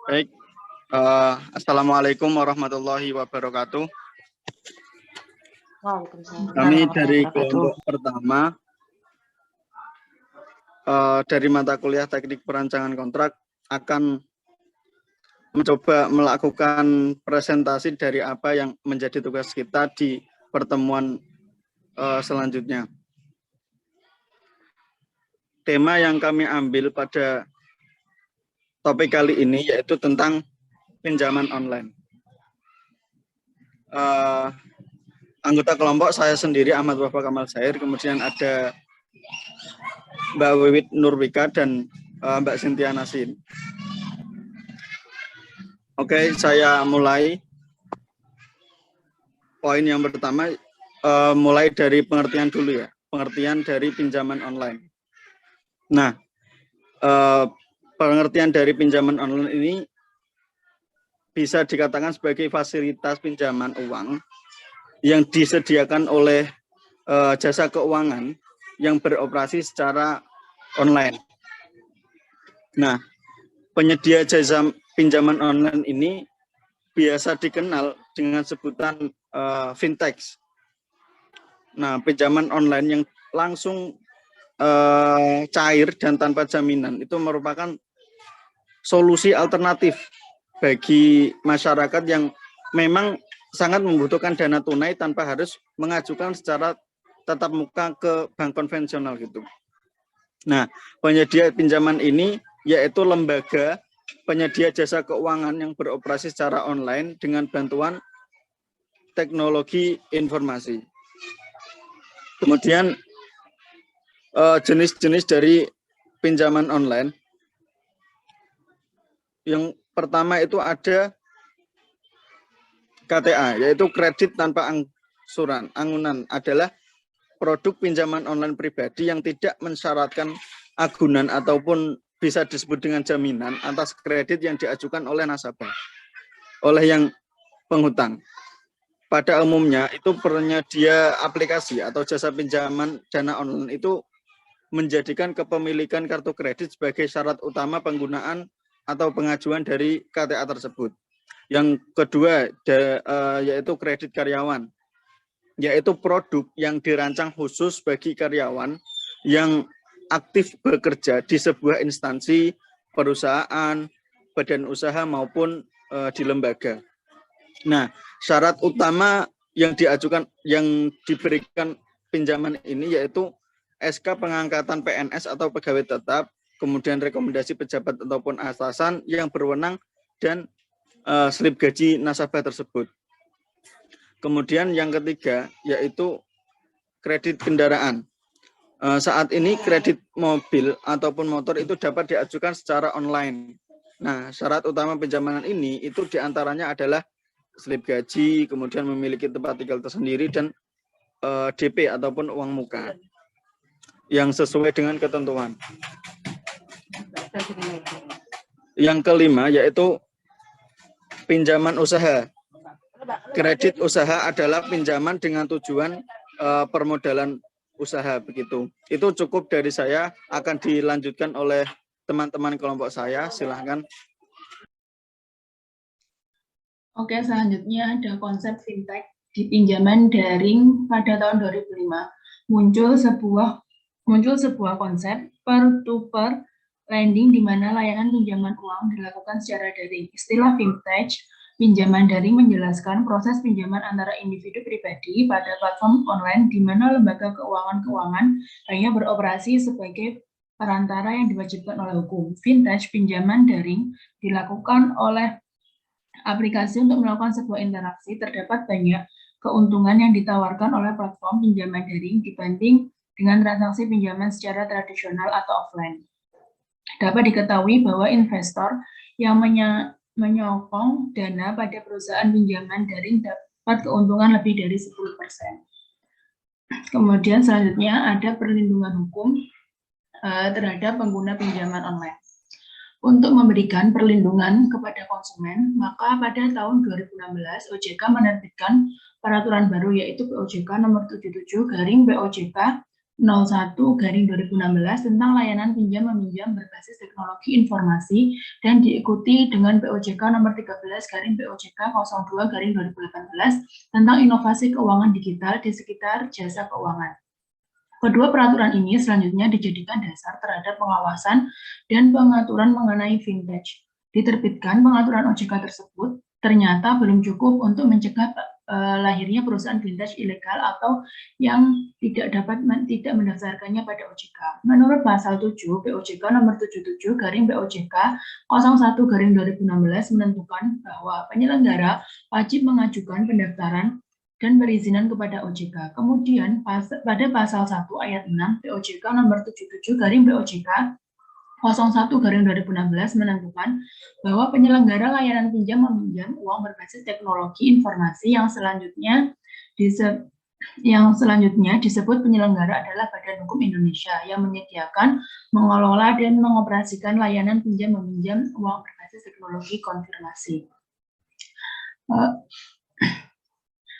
Baik, Assalamualaikum warahmatullahi wabarakatuh. Kami dari kelompok pertama dari mata kuliah Teknik Perancangan Kontrak akan mencoba melakukan presentasi dari apa yang menjadi tugas kita di pertemuan selanjutnya. Tema yang kami ambil pada topik kali ini yaitu tentang pinjaman online. Anggota kelompok saya sendiri Ahmad Wafa Kamal Zahir, kemudian ada Mbak Wiwit Nurwika dan Mbak Cynthia Nasin. Oke, saya mulai. Poin yang pertama, mulai dari pengertian dulu ya, pengertian dari pinjaman online. Nah, pengertian dari pinjaman online ini bisa dikatakan sebagai fasilitas pinjaman uang yang disediakan oleh jasa keuangan yang beroperasi secara online. Nah, penyedia jasa pinjaman online ini biasa dikenal dengan sebutan fintech. Nah, pinjaman online yang langsung cair dan tanpa jaminan itu merupakan solusi alternatif bagi masyarakat yang memang sangat membutuhkan dana tunai tanpa harus mengajukan secara tatap muka ke bank konvensional gitu. Nah, penyedia pinjaman ini yaitu lembaga penyedia jasa keuangan yang beroperasi secara online dengan bantuan teknologi informasi. Kemudian jenis-jenis dari pinjaman online. Yang pertama itu ada KTA, yaitu kredit tanpa angsuran. Anggunan adalah produk pinjaman online pribadi yang tidak mensyaratkan agunan ataupun bisa disebut dengan jaminan atas kredit yang diajukan oleh nasabah, oleh yang penghutang. Pada umumnya itu penyedia aplikasi atau jasa pinjaman dana online itu menjadikan kepemilikan kartu kredit sebagai syarat utama penggunaan atau pengajuan dari KTA tersebut. Yang kedua yaitu kredit karyawan, yaitu produk yang dirancang khusus bagi karyawan yang aktif bekerja di sebuah instansi, perusahaan, badan usaha maupun di lembaga. Nah, syarat utama yang diberikan pinjaman ini yaitu SK pengangkatan PNS atau pegawai tetap, kemudian rekomendasi pejabat ataupun atasan yang berwenang dan slip gaji nasabah tersebut. Kemudian yang ketiga yaitu kredit kendaraan. Saat ini kredit mobil ataupun motor itu dapat diajukan secara online. Nah, syarat utama pinjaman ini itu diantaranya adalah slip gaji, kemudian memiliki tempat tinggal tersendiri dan DP ataupun uang muka yang sesuai dengan ketentuan. Yang kelima yaitu pinjaman usaha. Kredit usaha adalah pinjaman dengan tujuan permodalan usaha begitu. Itu cukup dari saya, akan dilanjutkan oleh teman-teman kelompok saya. Silahkan. Oke, selanjutnya ada konsep fintech di pinjaman daring pada tahun 2005. Muncul sebuah konsep peer-to-peer lending di mana layanan pinjaman uang dilakukan secara daring. Istilah fintech pinjaman daring menjelaskan proses pinjaman antara individu pribadi pada platform online di mana lembaga keuangan hanya beroperasi sebagai perantara yang diwajibkan oleh hukum. Fintech pinjaman daring dilakukan oleh aplikasi untuk melakukan sebuah interaksi. Terdapat banyak keuntungan yang ditawarkan oleh platform pinjaman daring dibanding dengan transaksi pinjaman secara tradisional atau offline. Dapat diketahui bahwa investor yang menyokong dana pada perusahaan pinjaman daring dapat keuntungan lebih dari 10%. Kemudian selanjutnya ada perlindungan hukum terhadap pengguna pinjaman online. Untuk memberikan perlindungan kepada konsumen, maka pada tahun 2016 OJK menerbitkan peraturan baru yaitu POJK nomor 77/POJK 01/2016 tentang layanan pinjam-meminjam berbasis teknologi informasi dan diikuti dengan POJK nomor 13/POJK 02/2018 tentang inovasi keuangan digital di sekitar jasa keuangan. Kedua peraturan ini selanjutnya dijadikan dasar terhadap pengawasan dan pengaturan mengenai fintech. Diterbitkan pengaturan OJK tersebut ternyata belum cukup untuk mencegah lahirnya perusahaan fintech ilegal atau yang tidak mendaftarkannya pada OJK. Menurut pasal 7 POJK nomor 77/POJK 01/2016 menentukan bahwa penyelenggara wajib mengajukan pendaftaran dan perizinan kepada OJK. Kemudian pada pasal 1 ayat 6 POJK nomor 77/POJK 01/2016 menentukan bahwa penyelenggara layanan pinjam-meminjam uang berbasis teknologi informasi yang selanjutnya disebut penyelenggara adalah Badan Hukum Indonesia yang menyediakan, mengelola, dan mengoperasikan layanan pinjam-meminjam uang berbasis teknologi konfirmasi.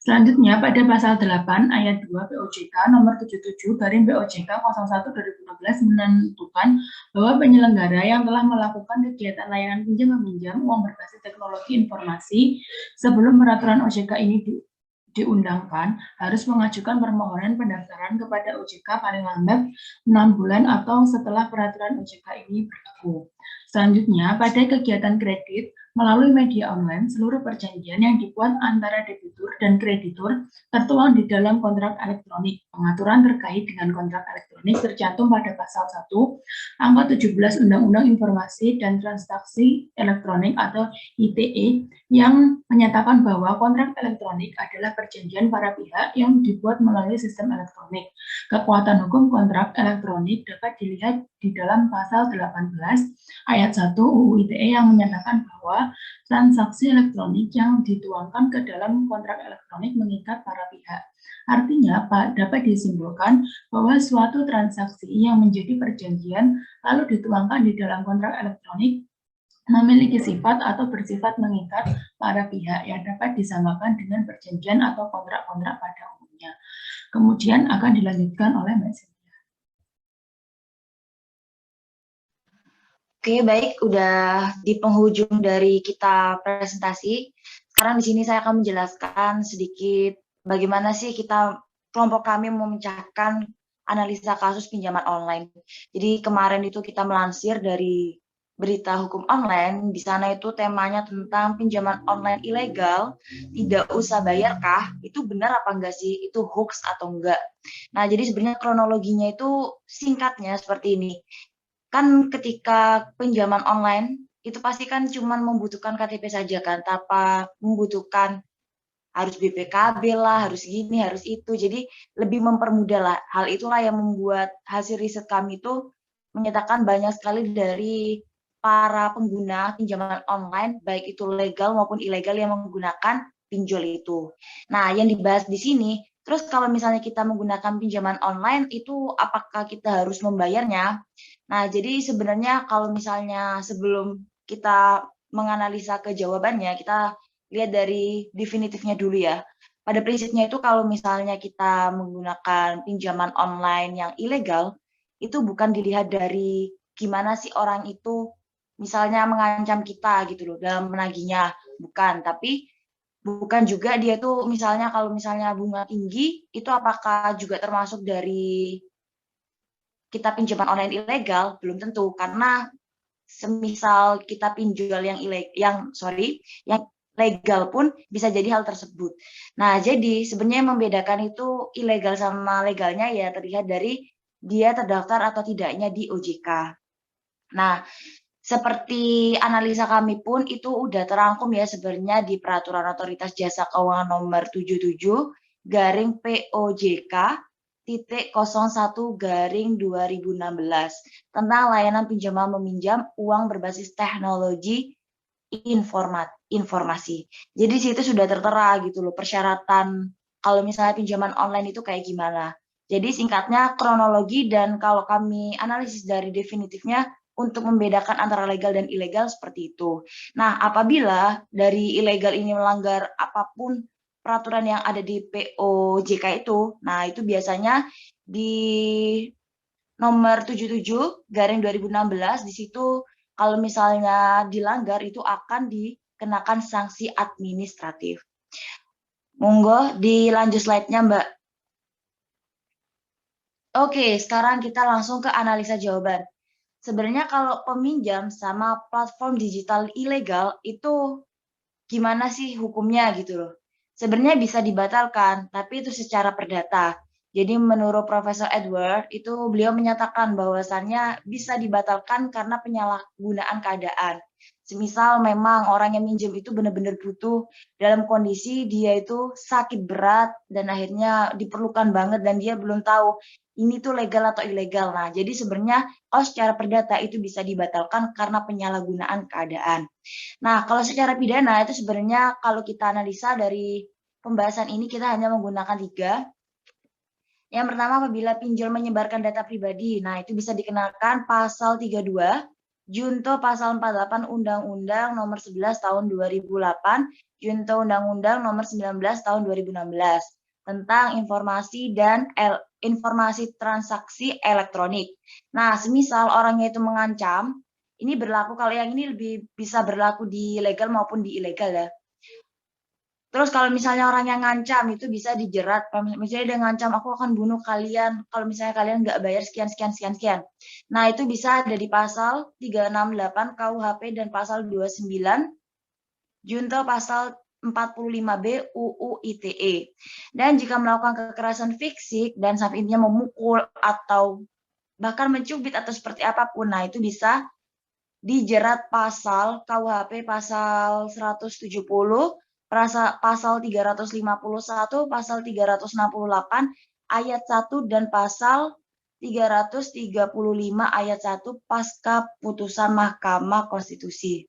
Selanjutnya, pada pasal 8 ayat 2 POJK nomor 77/POJK 01/2012 menentukan bahwa penyelenggara yang telah melakukan kegiatan layanan pinjam-meminjam uang berbasis teknologi informasi sebelum peraturan OJK ini diundangkan harus mengajukan permohonan pendaftaran kepada OJK paling lambat 6 bulan atau setelah peraturan OJK ini berlaku. Selanjutnya, pada kegiatan kredit melalui media online, seluruh perjanjian yang dibuat antara debitur dan kreditur tertuang di dalam kontrak elektronik. Pengaturan terkait dengan kontrak elektronik tercantum pada pasal 1, angka 17 Undang-Undang Informasi dan Transaksi Elektronik atau ITE yang menyatakan bahwa kontrak elektronik adalah perjanjian para pihak yang dibuat melalui sistem elektronik. Kekuatan hukum kontrak elektronik dapat dilihat di dalam pasal 18 ayat 1 UU ITE yang menyatakan bahwa transaksi elektronik yang dituangkan ke dalam kontrak elektronik mengikat para pihak. Artinya, dapat disimpulkan bahwa suatu transaksi yang menjadi perjanjian lalu dituangkan di dalam kontrak elektronik memiliki sifat atau bersifat mengikat para pihak yang dapat disamakan dengan perjanjian atau kontrak-kontrak pada umumnya. Kemudian akan dilanjutkan oleh Mbak Cynthia. Oke, baik, udah di penghujung dari kita presentasi. Sekarang di sini saya akan menjelaskan sedikit bagaimana sih kelompok kami memecahkan analisa kasus pinjaman online. Jadi kemarin itu kita melansir dari berita hukum online, di sana itu temanya tentang pinjaman online ilegal, tidak usah bayar kah? Itu benar apa enggak sih? Itu hoax atau enggak? Nah, jadi sebenarnya kronologinya itu singkatnya seperti ini. Kan ketika pinjaman online itu pasti kan cuma membutuhkan KTP saja kan, tanpa membutuhkan harus BPKB lah, harus gini, harus itu. Jadi lebih mempermudah lah. Hal itulah yang membuat hasil riset kami itu menyatakan banyak sekali dari para pengguna pinjaman online, baik itu legal maupun ilegal yang menggunakan pinjol itu. Nah, yang dibahas di sini, terus kalau misalnya kita menggunakan pinjaman online itu apakah kita harus membayarnya? Nah, jadi sebenarnya kalau misalnya sebelum kita menganalisa ke jawabannya, kita lihat dari definitifnya dulu ya. Pada prinsipnya itu kalau misalnya kita menggunakan pinjaman online yang ilegal, itu bukan dilihat dari gimana sih orang itu misalnya mengancam kita gitu loh dalam menagihnya, bukan. Tapi bukan juga dia tuh misalnya kalau misalnya bunga tinggi, itu apakah juga termasuk dari kita pinjaman online ilegal? Belum tentu, karena semisal kita pinjol yang legal pun bisa jadi hal tersebut. Nah, jadi sebenarnya yang membedakan itu ilegal sama legalnya ya terlihat dari dia terdaftar atau tidaknya di OJK. Nah, seperti analisa kami pun itu udah terangkum ya sebenarnya di Peraturan Otoritas Jasa Keuangan nomor 77/POJK 01/2016 tentang layanan pinjaman meminjam uang berbasis teknologi informasi. Jadi di situ sudah tertera gitu loh persyaratan kalau misalnya pinjaman online itu kayak gimana. Jadi singkatnya kronologi, dan kalau kami analisis dari definitifnya untuk membedakan antara legal dan ilegal seperti itu. Nah, apabila dari ilegal ini melanggar apapun peraturan yang ada di POJK itu, nah itu biasanya di nomor 77/2016 di situ kalau misalnya dilanggar itu akan dikenakan sanksi administratif. Monggo dilanjut slide-nya, Mbak. Oke, sekarang kita langsung ke analisa jawaban. Sebenarnya kalau peminjam sama platform digital ilegal itu gimana sih hukumnya gitu loh. Sebenarnya bisa dibatalkan, tapi itu secara perdata. Jadi menurut Profesor Edward, itu beliau menyatakan bahwasannya bisa dibatalkan karena penyalahgunaan keadaan. Semisal memang orang yang minjem itu benar-benar butuh dalam kondisi dia itu sakit berat dan akhirnya diperlukan banget dan dia belum tahu ini tuh legal atau ilegal. Nah, jadi sebenarnya kalau secara perdata itu bisa dibatalkan karena penyalahgunaan keadaan. Nah, kalau secara pidana itu sebenarnya kalau kita analisa dari pembahasan ini kita hanya menggunakan 3. Yang pertama apabila pinjol menyebarkan data pribadi. Nah, itu bisa dikenakan pasal 32, junto pasal 48 Undang-Undang Nomor 11 Tahun 2008, junto Undang-Undang Nomor 19 Tahun 2016 tentang informasi dan informasi transaksi elektronik. Nah, semisal orangnya itu mengancam, ini berlaku kalau yang ini lebih bisa berlaku di legal maupun di ilegal ya. Terus kalau misalnya orang yang ngancam itu bisa dijerat. Misalnya dia ngancam aku akan bunuh kalian kalau misalnya kalian nggak bayar sekian. Nah itu bisa ada di pasal 368 KUHP dan pasal 29 junto pasal 45B UU ITE. Dan jika melakukan kekerasan fisik dan sampai intinya memukul atau bahkan mencubit atau seperti apapun, nah itu bisa dijerat pasal KUHP pasal 170, pasal 351, pasal 368 ayat 1 dan pasal 335 ayat 1 pasca putusan Mahkamah Konstitusi.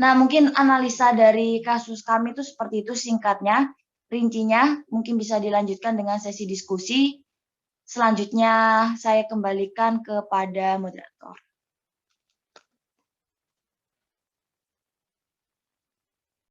Nah, mungkin analisa dari kasus kami itu seperti itu singkatnya. Rincinya mungkin bisa dilanjutkan dengan sesi diskusi. Selanjutnya saya kembalikan kepada moderator.